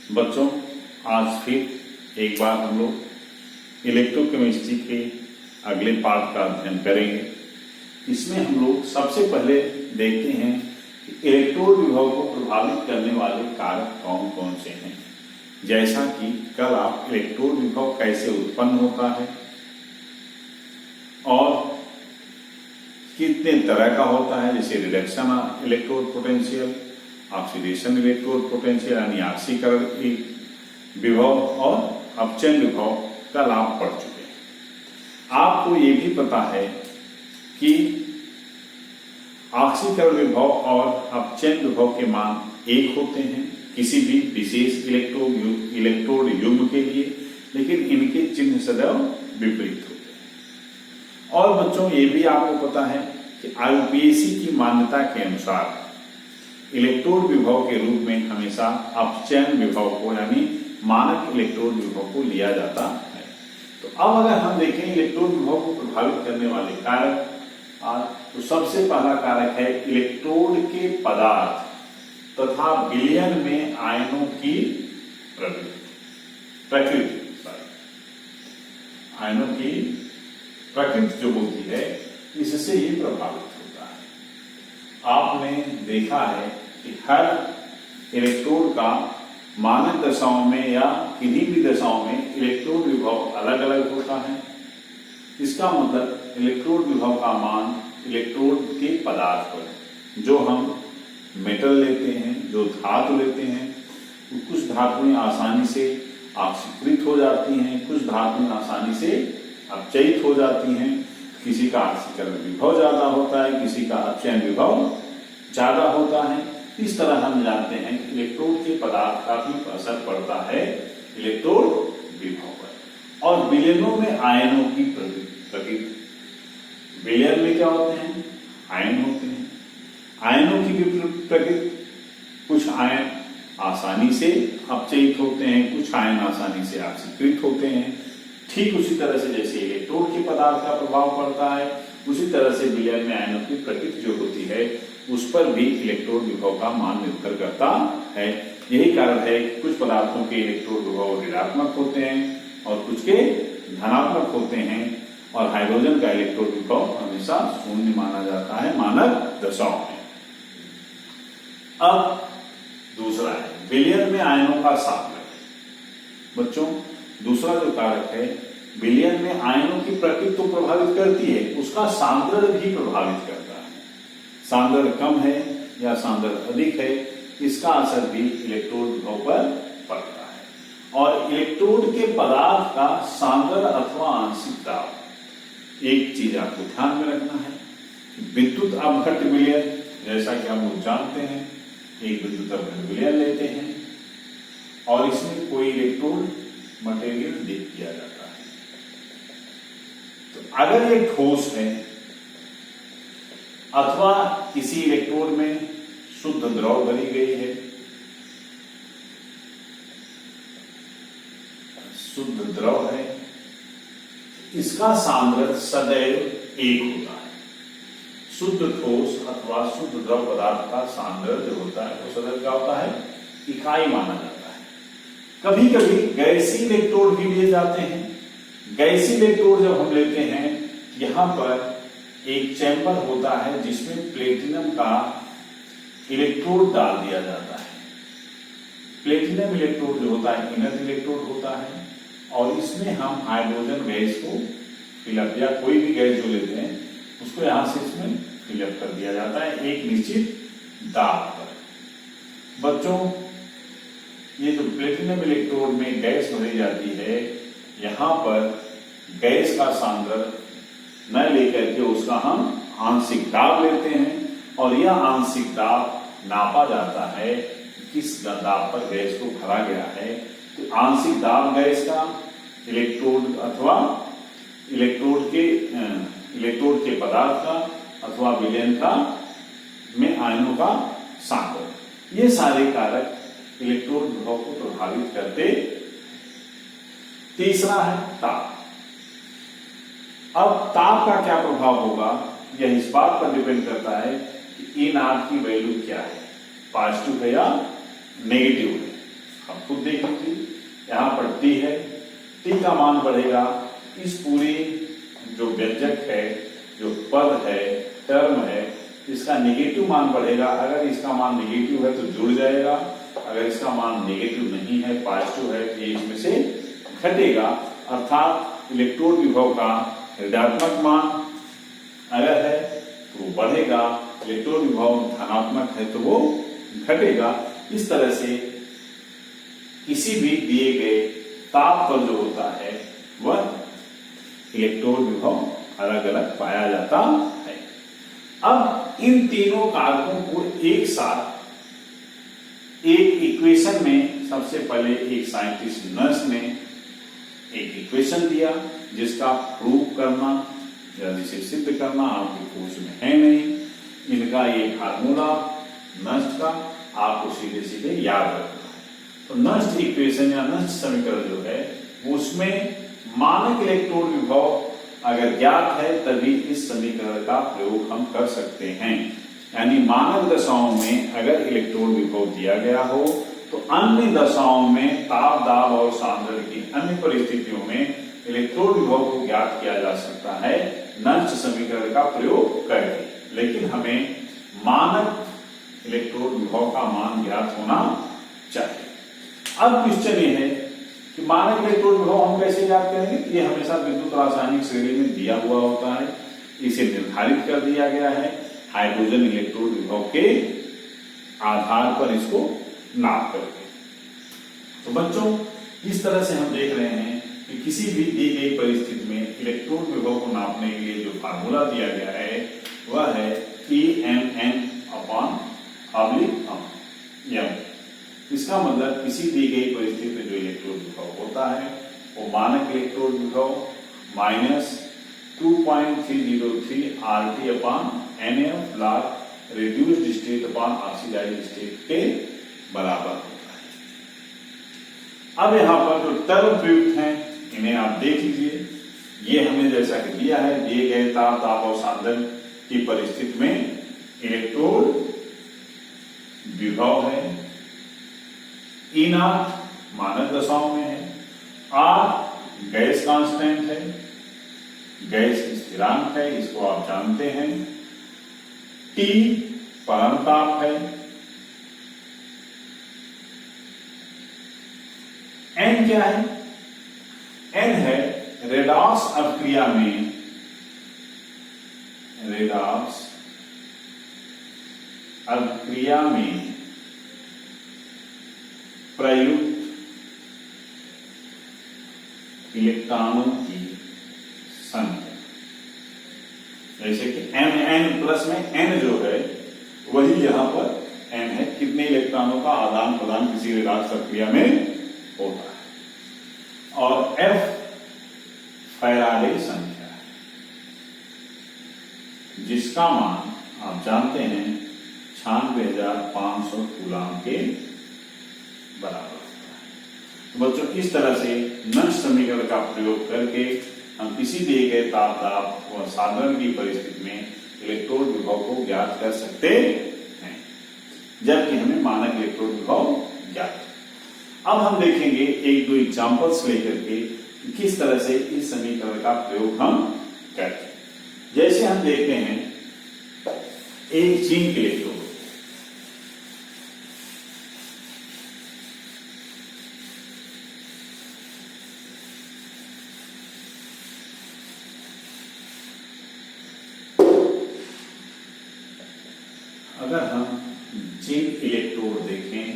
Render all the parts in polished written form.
बच्चों, आज फिर एक बार हम लोग इलेक्ट्रोकेमिस्ट्री के अगले पार्ट का अध्ययन करेंगे। इसमें हम लोग सबसे पहले देखते हैं कि इलेक्ट्रोड विभव को प्रभावित करने वाले कारक कौन कौन से हैं। जैसा कि कल आप इलेक्ट्रोड विभव कैसे उत्पन्न होता है और कितने तरह का होता है, जैसे reduction electrode potential, oxidation electrode potential यानी ऑक्सीकरण विभव और अपचयन विभव कल आप पढ़ चुके हैं। आपको ये भी पता है कि ऑक्सीकरण विभव और अपचयन विभव के मान एक होते हैं किसी भी विशेष इलेक्ट्रोड युग्म के लिए, लेकिन इनके चिन्ह सदैव विपरीत होते हैं। और बच्चों, ये भी आपको पता है कि आईयूपीएसी की मान्यता के अनुसार इलेक्ट्रोड विभव के रूप में हमेशा अपचयन विभव को यानी मानक इलेक्ट्रोड विभव को लिया जाता है। तो अब अगर हम देखें इलेक्ट्रोड विभव को प्रभावित करने वाले कारक, तो सबसे पहला कारक है इलेक्ट्रोड के पदार्थ तथा विलयन में आयनों की प्रकृति आयनों की प्रकृति जो होती है, इससे ये प्रभावित होता है। आपने देखा है कि हर इलेक्ट्रोड का मानक दशाओं में या किन्हीं भी दशाओं में इलेक्ट्रोड विभव अलग अलग होता है। इसका मतलब इलेक्ट्रोड विभव का मान इलेक्ट्रोड के पदार्थ पर है। जो हम मेटल लेते हैं, जो धातु लेते हैं, कुछ धातुएं आसानी से ऑक्सीकृत हो जाती हैं, कुछ धातुएं आसानी से अपचयित हो जाती हैं। किसी का ऑक्सीकरण विभव ज्यादा होता है, किसी का अपचयन विभव ज्यादा होता है। इस तरह हम जानते हैं कि इलेक्ट्रोड के पदार्थ का भी असर पड़ता है इलेक्ट्रोड विभव पर। और विलयनों में आयनों की प्रकृति, विलयन में क्या होते हैं? आयन होते हैं। आयनों की भी प्रकृति, कुछ आयन आसानी से अपचयित होते हैं, कुछ आयन आसानी से ऑक्सीकृत होते हैं। ठीक उसी तरह से जैसे इलेक्ट्रोड के पदार्थ का प्रभाव पड़ता है, उसी तरह से विलयन में आयनों की प्रकृति जो होती है उस पर भी इलेक्ट्रोड विभव का मान निर्भर करता है। यही कारण है कि कुछ पदार्थों के इलेक्ट्रोड विभव ऋणात्मक होते हैं और कुछ के धनात्मक होते हैं, और हाइड्रोजन का इलेक्ट्रोड विभव हमेशा शून्य माना जाता है मानक दशाओं में। अब दूसरा है विलयन में आयनों का सांद्रण। बच्चों, दूसरा जो कारक है, विलयन में आयनों की प्रकृति तो प्रभावित करती है, उसका सांद्रण भी प्रभावित करता है। सांद्रण कम है या सांद्रण अधिक है, इसका असर भी इलेक्ट्रोड विभव पर पड़ता है। और इलेक्ट्रोड के पदार्थ का सांद्रण अथवा आंशिक दाब, एक चीज आपको ध्यान में रखना है, विद्युत अपघट्ट विलयन, जैसा कि हम लोग जानते हैं, एक विद्युत अपघट्ट विलयन लेते हैं और इसमें कोई इलेक्ट्रोड मटेरियल दीप किया जाता है। तो अगर ये ठोस है अथवा किसी इलेक्ट्रोड में शुद्ध द्रव भरी गई है, शुद्ध द्रव है, इसका सांद्रण सदैव एक होता है। शुद्ध ठोस अथवा शुद्ध द्रव पदार्थ का सांद्रण जो होता है वो सदैव क्या होता है? इकाई माना जाता है। कभी कभी गैसीय इलेक्ट्रोड भी लिए जाते हैं। गैसीय इलेक्ट्रोड जब हम लेते हैं, यहां पर एक चैम्बर होता है जिसमें प्लेटिनम का इलेक्ट्रोड डाल दिया जाता है। प्लेटिनम इलेक्ट्रोड जो होता है इनर इलेक्ट्रोड होता है, और इसमें हम हाइड्रोजन गैस को फिलअप या कोई भी गैस जो लेते हैं उसको यहां से इसमें फिलअप कर दिया जाता है एक निश्चित दाब पर। बच्चों, ये जो प्लेटिनम इलेक्ट्रोड में गैस भरी जाती है, यहां पर गैस का सांद्रण न लेकर के उसका हम आंशिक दाब लेते हैं, और यह आंशिक दाब नापा जाता है किस दाब पर गैस को भरा गया है। तो आंशिक दाब गैस का, इलेक्ट्रोड अथवा इलेक्ट्रोड के पदार्थ का अथवा विलयन का में आयनों का सांद्रण, ये सारे कारक इलेक्ट्रोड विभव को प्रभावित करते। तीसरा है ताप। अब ताप का क्या प्रभाव होगा, यह इस बात पर डिपेंड करता है कि इन आर की वैल्यू क्या है, पॉजिटिव है या नेगेटिव है। अब खुद देख लीजिए, यहाँ पर टी है, टी का मान बढ़ेगा, इस पूरी जो व्यंजक है, जो पद है, टर्म है, इसका नेगेटिव मान बढ़ेगा। अगर इसका मान नेगेटिव है तो जुड़ जाएगा, अगर इसका मान नेगेटिव नहीं है, पॉजिटिव है, तो ये इसमें से घटेगा। अर्थात इलेक्ट्रोड विभव का ऋणात्मक मान अगर है तो वो बढ़ेगा, इलेक्ट्रोड विभव धनात्मक है तो वो घटेगा। इस तरह से किसी भी दिए गए ताप पर जो होता है वह इलेक्ट्रोड विभव अलग अलग पाया जाता है। अब इन तीनों कारकों को एक साथ एक इक्वेशन में, सबसे पहले एक साइंटिस्ट नर्स ने एक इक्वेशन दिया जिसका प्रूव करना या जिसे सिद्ध करना आपके कोर्स में है नहीं। इनका ये फार्मूला नस्ट का आपको सीधे सीधे याद रखना है। तो नस्ट इक्वेशन या नस्ट समीकरण जो है उसमें मानक इलेक्ट्रोड विभव अगर ज्ञात है तभी इस समीकरण का प्रयोग हम कर सकते हैं। यानी मानक दशाओं में अगर इलेक्ट्रोड विभव दिया गया हो तो अन्य दशाओं में ताप, दाब और सांद्रण की अन्य परिस्थितियों में इलेक्ट्रोड विभव को ज्ञात किया जा सकता है नस्ट समीकरण का प्रयोग करके। लेकिन हमें मानक इलेक्ट्रोड विभव का मान ज्ञात होना चाहिए। अब क्वेश्चन ये है कि मानक इलेक्ट्रोड विभव हम कैसे ज्ञात करेंगे? ये हमेशा विद्युत रासायनिक श्रेणी में दिया हुआ होता है, इसे निर्धारित कर दिया गया है हाइड्रोजन इलेक्ट्रोड विभव के आधार पर इसको नाप करके। तो बच्चों इस तरह से हम देख रहे हैं कि किसी भी दी गई परिस्थिति में इलेक्ट्रोड विभव को नापने के लिए जो फार्मूला दिया गया है वह है EMN/m। इसका मतलब किसी दी गई परिस्थिति में जो इलेक्ट्रोड विभव होता है वो मानक इलेक्ट्रोड विभव minus 2.303 RT/NF log reduced state upon oxidised state के बराबर होता है। अब यहाँ पर जो टर्म प्रयुक्त हैं इन्हें आप देख लीजिए। ये हमने जैसा कि दिया है, दिए गए ताप, दाब और सांद्रण की परिस्थिति में इलेक्ट्रोड विभव है, E0 मानक दशाओं में है, R गैस कांस्टेंट है, गैस स्थिरांक है, इसको आप जानते हैं, T परम ताप है, N क्या है? N है रेडॉक्स अभिक्रिया में, रेडॉक्स अभिक्रिया में प्रयुक्त इलेक्ट्रॉनों की संख्या। जैसे कि N प्लस में N जो है वही यहां पर N है, कितने इलेक्ट्रॉनों का आदान प्रदान किसी रेडॉक्स प्रक्रिया में होता है। और F फैराडे संख्या है जिसका मान आप जानते हैं 96,500 कूलम के बराबर होता है। तो बच्चों इस तरह से नस्ट समीकरण का प्रयोग करके हम किसी दिए गए ताप, दाब और सांद्रण की परिस्थिति में इलेक्ट्रोड विभव को ज्ञात कर सकते हैं, जबकि हमें मानक इलेक्ट्रोड विभव ज्ञात है। अब हम देखेंगे एक दो एग्जांपल्स लेकर के किस तरह से इस समीकरण का प्रयोग हम करते हैं। जैसे हम देखते हैं एक जिंक इलेक्ट्रोड, अगर हम जिंक इलेक्ट्रोड देखें,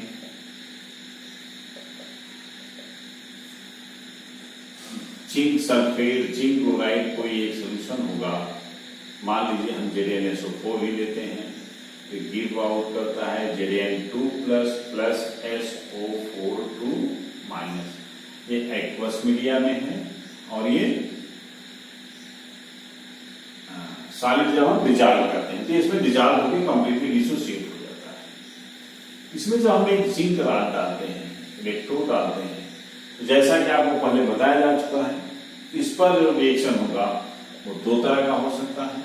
जिंक सल्फेट, जिंक क्लोराइड कोई एक सोल्यूशन होगा। मान लीजिए हम ZnSO4 ही लेते हैं, तो गिव आउट करता है Zn2 प्लस SO4 माइनस। ये एक्वस मीडिया में है और ये सॉलिड जब हम डिजॉल्व करते हैं तो इसमें डिजॉल्व होकर कंप्लीटली डिसोसिएट हो जाता है। इसमें जो हम एक जिंक राड डालते हैं, इलेक्ट्रोड डालते हैं, तो जैसा कि आपको पहले बताया जा चुका है, इस पर जो रिएक्शन होगा वो दो तरह का हो सकता है।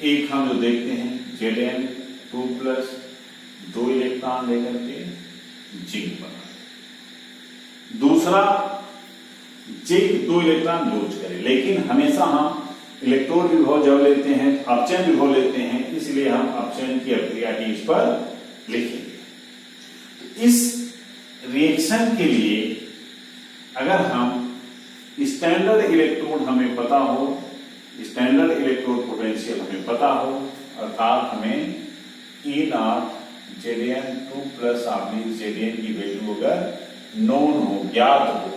एक हम जो देखते हैं Zn2 प्लस 2 इलेक्ट्रॉन लेकर के जिंक बना। दूसरा, जिंक 2 इलेक्ट्रॉन लूज करे, लेकिन हमेशा हम इलेक्ट्रोड विभव जब लेते हैं अपचयन विभव लेते हैं, इसलिए हम अपचयन की अभिक्रिया की इस पर लिखेंगे। इस रिएक्शन के लिए अगर हम स्टैंडर्ड इलेक्ट्रोड हमें पता हो, स्टैंडर्ड इलेक्ट्रोड पोटेंशियल हमें पता हो, अर्थात हमें E0 Zn2 प्लस Zn की वैल्यू अगर नोन हो, ज्ञात हो,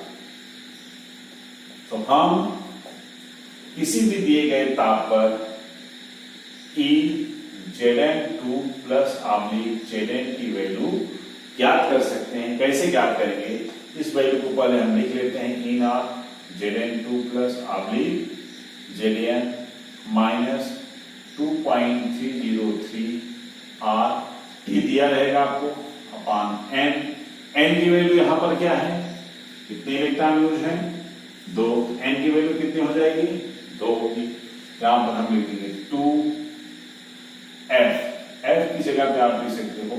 तो हम किसी भी दिए गए ताप पर E Zn2 प्लस Zn की वैल्यू ज्ञात कर सकते हैं। कैसे ज्ञात करेंगे? इस वैल्यू को पहले हम लिख लेते हैं, E0 Zn2 plus Zn minus 2.303 R T दिया रहेगा आपको अपान N। N की वैल्यू यहां पर क्या है? कितने इलेक्ट्रॉन यूज है? 2। N की वैल्यू कितनी हो जाएगी? 2 होगी। यहां पर हम लिखेंगे 2F। F की जगह पे आप लिख सकते हो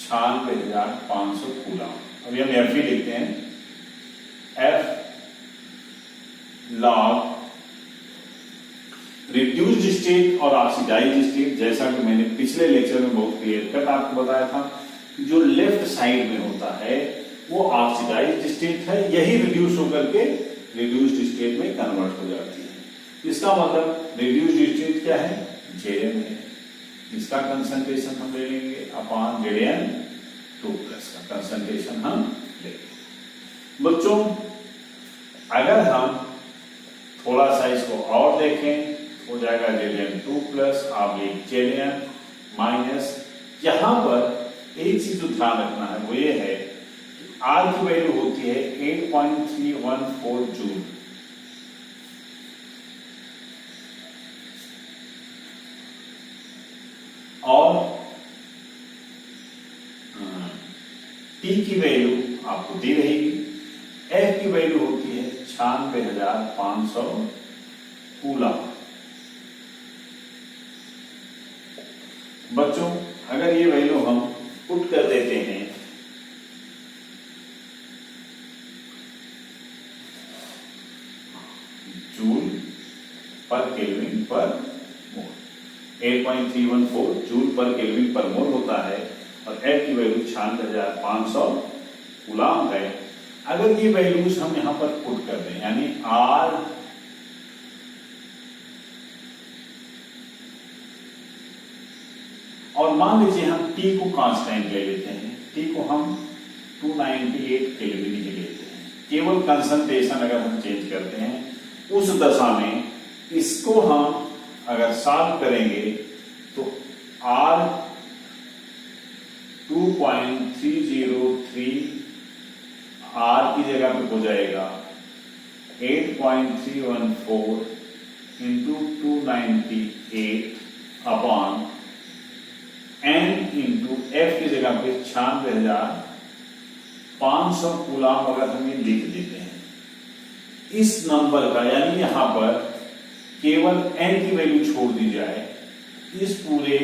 96,500 कूलम। अभी हम F ही लिखते हैं, F log रिड्यूस्ड स्टेट और ऑक्सीडाइज्ड स्टेट। जैसा कि मैंने पिछले लेक्चर में बहुत क्लियर कट आपको बताया था, जो लेफ्ट साइड में होता है वो ऑक्सीडाइज्ड स्टेट है, यही रिड्यूस होकर के रिड्यूस्ड स्टेट में कन्वर्ट हो जाती है। इसका मतलब रिड्यूस्ड स्टेट क्या है? Zn है। इसका कंसंट्रेशन हम ले लेंगे अपान Zn2 प्लस का कंसंट्रेशन हम लेंगे। बच्चों, अगर हम थोड़ा सा इसको और देखें, हो जाएगा Zn2 प्लस Zn माइनस, यहां पर एक चीज जो ध्यान रखना है वो ये है कि R की वैल्यू होती है 8.314 जूल। और T की वैल्यू आपको दी रहेगी। F की वैल्यू होती है 96,500 कूलम। बच्चों, अगर ये वैल्यू हम पुट कर देते हैं जूल पर केल्विन पर मोल, 8.314 जूल पर केल्विन पर मोल होता है, और F की वैल्यू 96,500 कूलम है। अगर ये वैल्यूज हम यहां पर पुट कर दें, यानी R और मान लीजिए हम T को कांस्टेंट ले लेते हैं, T को हम 298 केल्विन ही लेते हैं, केवल कंसंट्रेशन अगर हम चेंज करते हैं, उस दशा में इसको हम अगर सॉल्व करेंगे तो R 2.303 R की जगह पे हो जाएगा 8.314 into 298 upon N into F की जगह पे 96,500 कूलम अगर हम ये लिख देते हैं। इस नंबर का, यानी यहां पर केवल N की वैल्यू छोड़ दी जाए, इस पूरे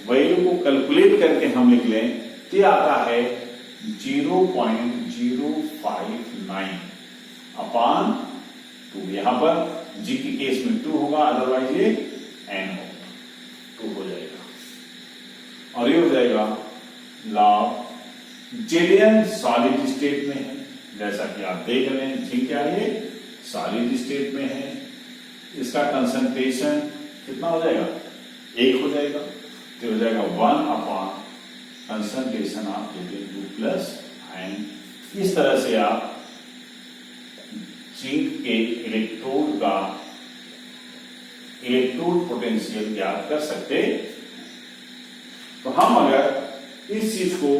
वैल्यू को कैलकुलेट करके हम लिख लें तो आता है 0.059 अपान 2। यहां पर G के केस में 2 होगा, अदरवाइज ये N होगा, 2 हो जाएगा। और ये हो जाएगा लॉग Zn सॉलिड स्टेट में है, जैसा कि आप देख रहे हैं, ठीक क्या है, सॉलिड स्टेट में है। इसका कंसंट्रेशन कितना हो जाएगा? 1 हो जाएगा, तो हो जाएगा 1 upon concentration of Zn2 plus ion. इस तरह से आप जिंक के इलेक्ट्रोड का इलेक्ट्रोड पोटेंशियल ज्ञात कर सकते। तो हम अगर इस चीज को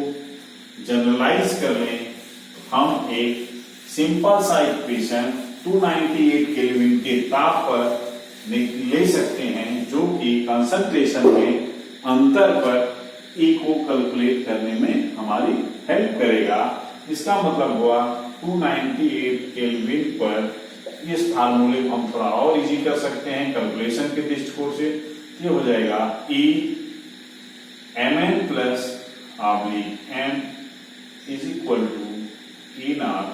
जनरलाइज कर लें तो हम एक सिंपल सा इक्वेशन 298 केल्विन के ताप पर ले सकते हैं, जो कि कंसंट्रेशन में अंतर पर E को कैलकुलेट करने में हमारी हेल्प करेगा। इसका मतलब हुआ 298 केल्विन पर इस फार्मूले को हम थोड़ा और इजी कर सकते हैं कैलकुलेशन के दृष्टिकोण से। ये हो जाएगा E Mn plus oblique M is equal to E naught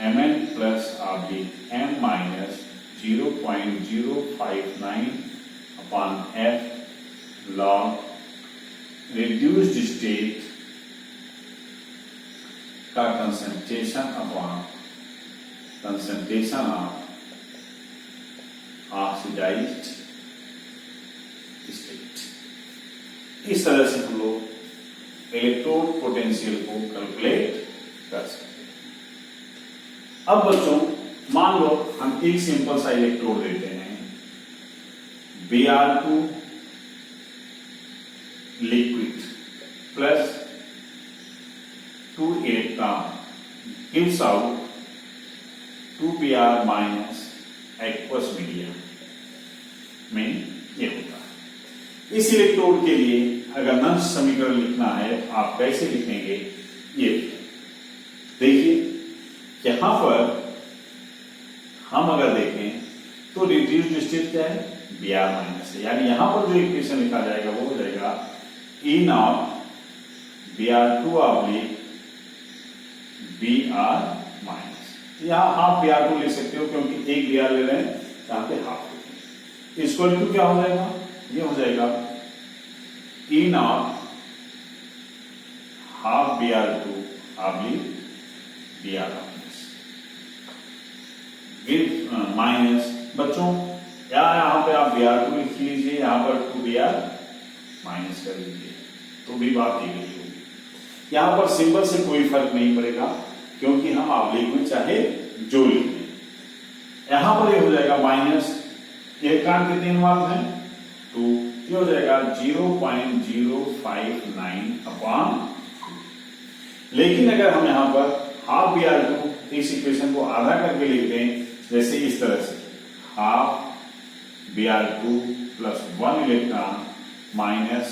mn plus oblique m minus 0.059 upon f log reduced state का concentration upon concentration of oxidised state. इस तरह से हम लोग इलेक्ट्रोड पोटेंशियल को कैलकुलेट कर सकते हैं। अब बच्चों मान लो हम एक सिंपल सा इलेक्ट्रोड लेते हैं, Br2 liquid plus 2 electron gives out 2Br minus aqueous medium में ये होता है। इस इलेक्ट्रोड के लिए अगर नष्ट समीकरण लिखना है आप कैसे लिखेंगे, ये देखिए यहां पर हम अगर देखें तो रिड्यूस्ड स्टेट क्या है, Br माइनस है, यानी यहां पर जो इक्वेशन लिखा जाएगा वो हो जाएगा E naught Br2 oblique Br minus. यहां हाफ Br2 लिख सकते हो क्योंकि एक Br ले रहे हैं, यहां पे हाफ। इक्वल टू क्या हो जाएगा, ये हो जाएगा E naught half Br2 oblique Br minus. बच्चों यहां पे आप Br2 लिख लीजिए, यहां पर 2Br माइनस कर लीजिए तो भी बात ही नहीं होगी। यहां पर सिंबल से कोई फर्क नहीं पड़ेगा क्योंकि हम ऑब्लिक में चाहे जो लिखें। यहां पर ये हो जाएगा माइनस, इलेक्ट्रॉन कितने इन्वॉल्व हैं, 2, ये हो जाएगा 0.059 अपॉन 2। लेकिन अगर हम यहां पर हाफ Br2 इस इक्वेशन को आधा करके लिख दें, जैसे इस तरह से half Br2 plus 1 electron minus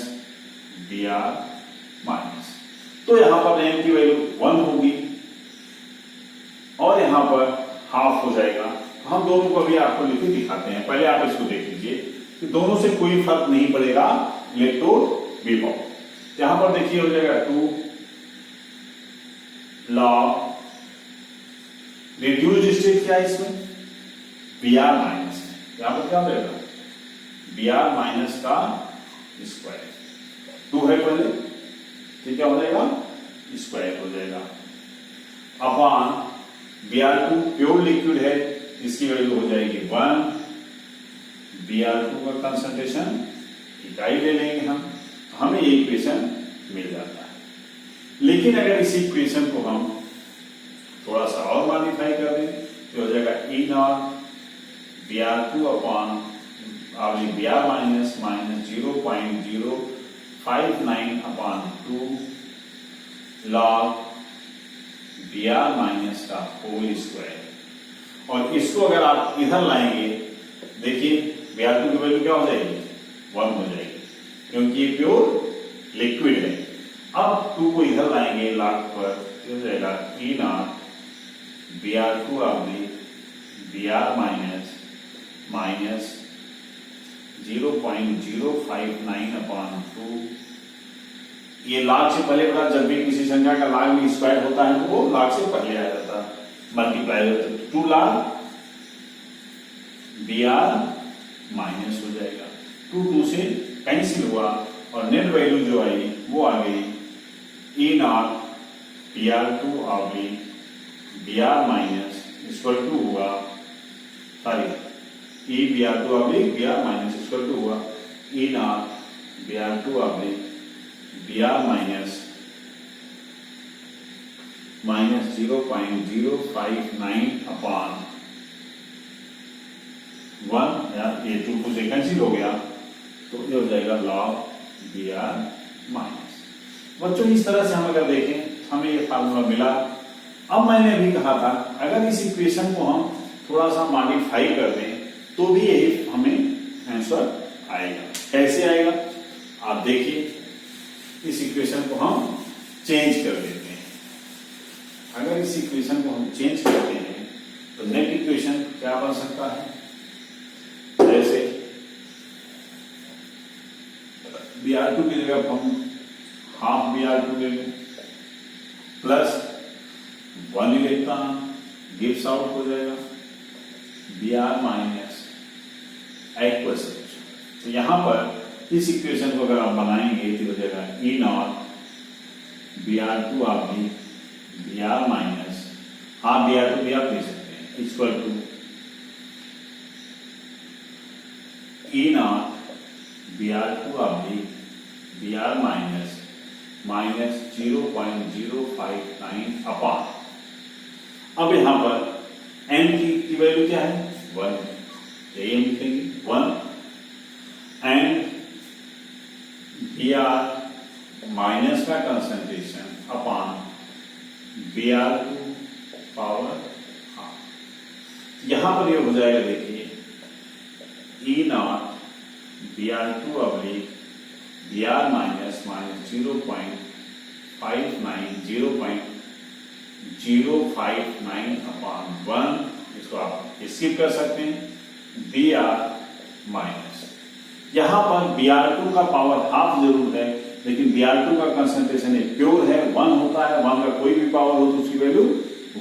Br minus, तो यहां पर m की वैल्यू 1 होगी और यहां पर हाफ हो जाएगा। हम दोनों को भी आपको लिख के दिखाते हैं, पहले आप इसको देख लीजिए कि दोनों से कोई फर्क नहीं पड़ेगा इलेक्ट्रोड विभव। यहां पर देखिए हो जाएगा 2 लॉग रिड्यूस्ड स्टेट क्या है इसमें, Br माइनस, यहां पर क्या हो जाएगा Br माइनस का स्क्वायर, 2 है पहले, तो क्या हो जाएगा स्क्वायर हो जाएगा अपॉन Br2 प्योर लिक्विड है, इसकी वैल्यू हो जाएगी 1। Br2 का कंसंट्रेशन इकाई ले लेंगे हम, हमें ये इक्वेशन मिल जाता है। लेकिन अगर इस इक्वेशन को हम थोड़ा सा और मॉडिफाई कर दें तो हो जाएगा E naught Br2 upon oblique Br minus minus 0.059 upon 2 log Br minus का होल स्क्वायर। और इसको अगर आप इधर लाएंगे, देखिए Br2 की वैल्यू क्या हो जाएगी, 1 हो जाएगी क्योंकि ये प्योर लिक्विड है। अब 2 को इधर लाएंगे लॉग पर, तो हो जाएगा E naught Br2 oblique Br minus minus 0.059 upon 2। ये लॉग से पहले बता, जब भी किसी संख्या का लॉग में स्क्वायर होता है तो वो लॉग से पहले आ जाता है, मल्टीप्लाई होता है, 2 लॉग Br माइनस हो जाएगा, 2 से कैंसिल हुआ और नेट वैल्यू जो आई वो आ गई E naught Br2 oblique Br minus equal to हुआ, sorry E Br2 oblique Br minus equal to हुआ E naught Br2 oblique Br minus minus 0.059 upon 1, यार ये 2 से कैंसिल हो गया तो ये हो जाएगा लॉग Br माइनस। बच्चों इस तरह से हम अगर देखें हमें ये फार्मूला मिला। अब मैंने अभी कहा था अगर इस इक्वेशन को हम थोड़ा सा मॉडिफाई कर दें तो भी यही हमें आंसर आएगा। कैसे आएगा आप देखिए, इस इक्वेशन को हम चेंज कर देते हैं। अगर इस इक्वेशन को हम चेंज करते हैं तो नेट इक्वेशन क्या बन सकता है, जैसे Br2 की जगह हम हाफ Br2 ले लें प्लस 1 इलेक्ट्रॉन गिव्स आउट हो जाएगा Br माइनस एक्वस सॉल्यूशन। तो यहां पर इस इक्वेशन को अगर आप बनाएंगे तो हो जाएगा E नॉट Br2 आप भी Br माइनस हाफ Br2 भी आप ले सकते हैं equal to E not Br2 आप भी Br माइनस 0.059 अपान। अब यहां पर n की वैल्यू क्या है 1, यही हम लिखेंगे 1 एंड Br माइनस का कंसंट्रेशन अपान Br2 पावर हाफ। यहां पर ये हो जाएगा देखिए E not Br2 oblique Br minus 0.059 अपान 1, इसको आप स्किप कर सकते हैं Br माइनस। यहां पर Br2 का पावर हाफ जरूर है लेकिन Br2 का कंसंट्रेशन एक प्योर है 1 होता है, 1 का कोई भी पावर हो तो उसकी वैल्यू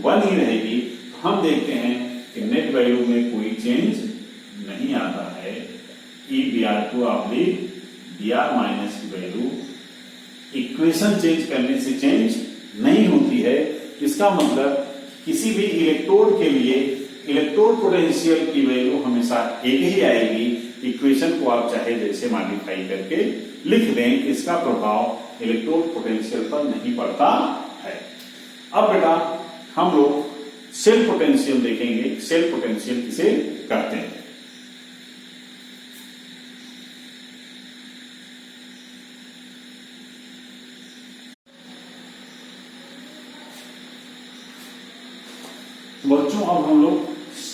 1 ही रहेगी। हम देखते हैं कि नेट वैल्यू में कोई चेंज नहीं आता है। E Br2 oblique Br minus की वैल्यू इक्वेशन चेंज करने से चेंज नहीं होती है। इसका मतलब किसी भी इलेक्ट्रोड के लिए इलेक्ट्रोड पोटेंशियल की वैल्यू हमेशा एक ही आएगी। इक्वेशन को आप चाहे जैसे मॉडिफाई करके लिख दें, इसका प्रभाव इलेक्ट्रोड पोटेंशियल पर नहीं पड़ता है। अब बेटा हम लोग सेल पोटेंशियल देखेंगे। सेल पोटेंशियल किसे कहते हैं? बच्चों अब हम लोग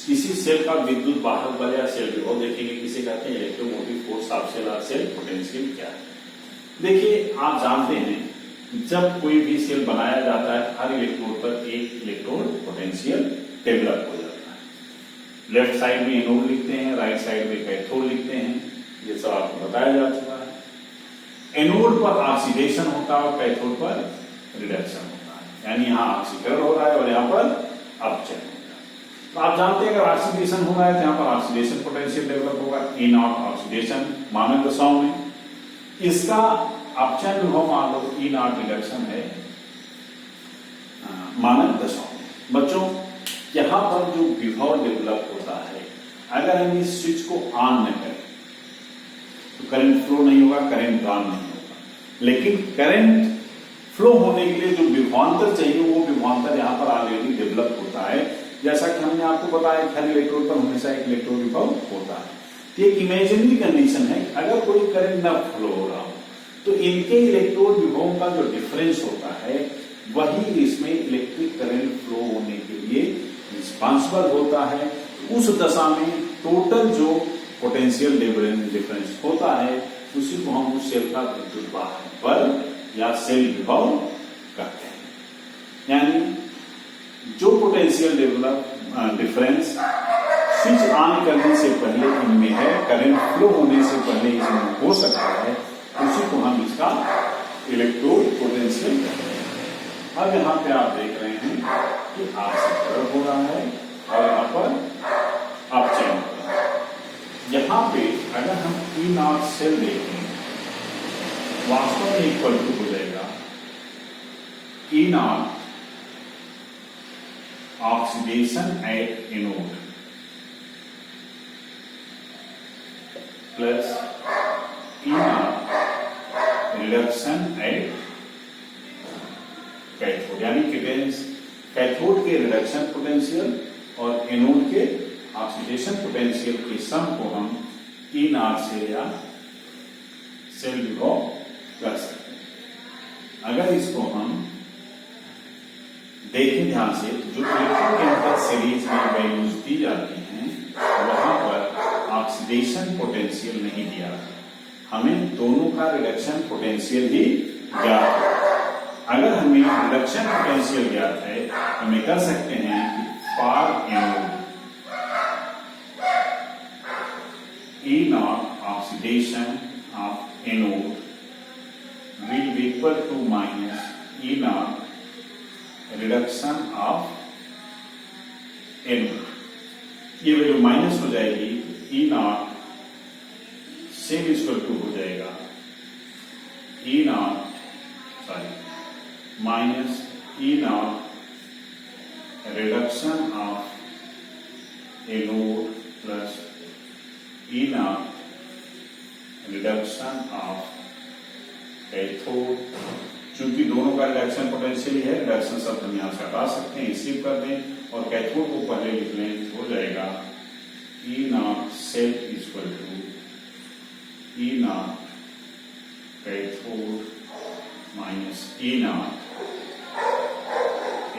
किसी सेल का विद्युत वाहक बल या सेल विभव देखेंगे, किसे कहते हैं इलेक्ट्रोमोटिव फोर्स ऑफ सेल और सेल पोटेंशियल क्या है। देखिए आप जानते हैं जब कोई भी सेल बनाया जाता है हर इलेक्ट्रोड पर एक इलेक्ट्रोड पोटेंशियल डेवलप हो जाता है। लेफ्ट साइड में एनोड लिखते हैं, राइट साइड में कैथोड लिखते हैं, ये सब आपको बताया जा चुका है। एनोड पर ऑक्सीडेशन होता है और कैथोड पर रिडक्शन होता है, यानी यहाँ ऑक्सीकरण हो रहा है और यहाँ पर अपचयन होगा। तो आप जानते हैं अगर ऑक्सीडेशन हो रहा है तो यहां पर ऑक्सीडेशन पोटेंशियल डेवलप होगा E नॉट ऑक्सीडेशन मानक दशाओं में। इसका अपचयन विभव मान लो E नॉट रिडक्शन है मानक दशाओं में। बच्चों यहां पर जो विभव डेवलप होता है अगर हम इस स्विच को ऑन न करें तो करंट फ्लो नहीं होगा, करंट ड्रॉ नहीं होगा। लेकिन करंट फ्लो होने के लिए जो विभवांतर चाहिए वो विभवांतर यहाँ पर ऑलरेडी डेवलप होता है। जैसा कि हमने आपको बताया हर इलेक्ट्रोड पर हमेशा एक इलेक्ट्रोड विभव होता है। ये एक इमेजिनरी कंडीशन है, अगर कोई करंट न फ्लो हो रहा हो तो इनके इलेक्ट्रोड विभवों का जो डिफरेंस होता है वही इसमें इलेक्ट्रिक करंट फ्लो होने के लिए रिस्पॉन्सिबल होता है। उस दशा में टोटल जो पोटेंशियल डिफरेंस होता है उसी को हम उस सेल का विद्युत वाहक बल या सेल विभव कहते हैं। यानी जो पोटेंशियल डिफरेंस स्विच ऑन करने से पहले इनमें है, करंट फ्लो होने से पहले इसमें हो सकता है, उसी को हम इसका इलेक्ट्रोड पोटेंशियल कहते हैं। अब यहाँ पे आप देख रहे हैं कि ऑक्सीकरण हो रहा है और यहाँ पर अपचयन हो रहा है। यहाँ पे अगर हम E नॉट सेल देखें वास्तव में इक्वल टू हो जाएगा E naught oxidation at anode plus E not reduction at cathode, यानी कैथोड के रिडक्शन पोटेंशियल और एनोड के ऑक्सीडेशन पोटेंशियल के सम को हम E नॉट से या सेल विभव कर सकते हैं। अगर इसको हम देखें ध्यान से तो जो इलेक्ट्रोकेमिकल सीरीज में वैल्यूज दी जाती हैं वहां पर ऑक्सीडेशन पोटेंशियल नहीं दिया, हमें दोनों का रिडक्शन पोटेंशियल ही ज्ञात है। अगर हमें रिडक्शन पोटेंशियल ज्ञात है हमें कर सकते हैं कि for anode E naught oxidation of anode will be equal to minus E naught reduction of an, ये वैल्यू माइनस हो जाएगी, E naught same equal to हो जाएगा E naught minus E naught reduction of anode plus E naught reduction of cathode. चूंकि दोनों का reduction potential है, reduction शब्द हम यहां से हटा सकते हैं, रिसीव कर दें और कैथोड को पहले लिख लें, हो जाएगा E naught self equal to E naught cathode minus E naught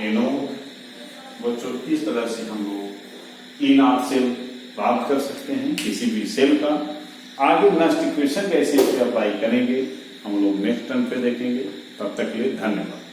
anode. बच्चों इस तरह से हम लोग ई नॉट सेल प्राप्त कर सकते हैं किसी भी सेल का। आगे नेक्स्ट इक्वेशन कैसे इसे अप्लाई करेंगे हम लोग नेक्स्ट टर्म पे देखेंगे। तब तक के लिए धन्यवाद।